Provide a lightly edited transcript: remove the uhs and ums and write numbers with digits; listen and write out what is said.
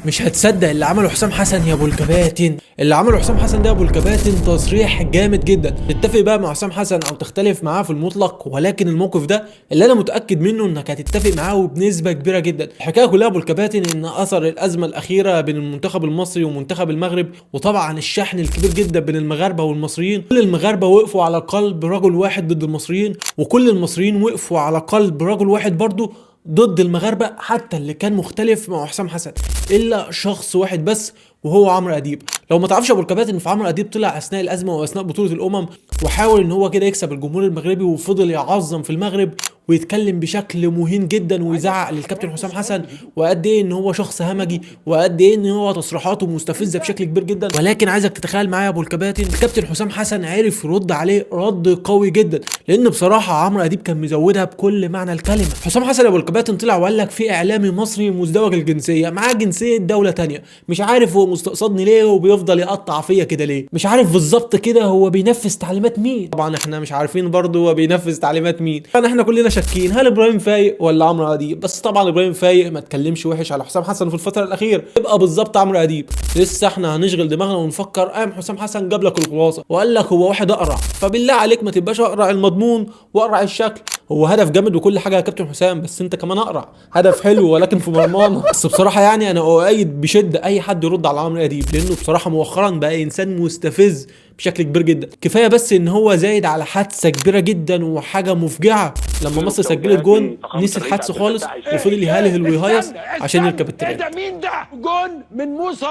مش هتصدق اللي عمله حسام حسن يا ابو الكباتن. اللي عمله حسام حسن ده يا ابو الكباتن تصريح جامد جدا. تتفق بقى مع حسام حسن او تختلف معاه في المطلق، ولكن الموقف ده اللي انا متاكد منه انك هتتفق معاه بنسبه كبيره جدا. الحكايه كلها يا ابو الكباتن ان اثر الازمه الاخيره بين المنتخب المصري ومنتخب المغرب، وطبعا الشحن الكبير جدا بين المغاربه والمصريين، كل المغاربه وقفوا على قلب رجل واحد ضد المصريين، وكل المصريين وقفوا على قلب رجل واحد برضه ضد المغاربه، حتى اللي كان مختلف مع حسام حسن الا شخص واحد بس وهو عمرو اديب. لو ما تعرفش ابو الكباتن ان في عمرو اديب طلع اثناء الازمه واثناء بطوله الامم وحاول ان هو كده يكسب الجمهور المغربي، وفضل يعظم في المغرب ويتكلم بشكل مهين جدا ويزعق للكابتن حسام حسن، وقد ايه ان هو شخص همجي، وقد ايه ان هو تصريحاته مستفزه بشكل كبير جدا. ولكن عايزك تتخيل معايا يا ابو الكباتن الكابتن حسام حسن عرف يرد عليه رد قوي جدا، لان بصراحه عمرو اديب كان مزودها بكل معنى الكلمه. حسام حسن يا ابو الكباتن طلع وقال لك في اعلامي مصري مزدوج الجنسيه معاه جنسيه دوله تانية، مش عارف هو مستقصدني ليه وبيفضل يقطع فيا كده ليه، مش عارف بالظبط كده هو بينفذ تعليمات مين. طبعا احنا مش عارفين برضه هو بينفذ تعليمات مين، طبعا احنا كلنا شاكين هل ابراهيم فايق ولا عمرو اديب. بس طبعا ابراهيم فايق ما اتكلمش وحش على حسام حسن في الفتره الاخيره، يبقى بالظبط عمرو اديب لسه احنا هنشغل دماغنا ونفكر. قام حسام حسن جاب لك الخلاصه وقال لك هو واحد اقرع، فبالله عليك ما تبقاش اقرع المضمون واقرع الشكل. هو هدف جامد وكل حاجه يا كابتن حسام، بس انت كمان اقرع، هدف حلو ولكن في مرمانا. بس بصراحه يعني انا اؤيد بشده اي حد يرد على عمرو اديب، لانه بصراحه مؤخرا بقى انسان مستفز بشكل كبير جدا. كفايه بس ان هو زايد على حادثه كبيره جدا وحاجه مفجعه لما مصر سجلت جون نسي الحادثه خالص وفضل يهلهل ويهيص عشان يركب الترند. ايه ده؟ مين ده؟ جون من موسى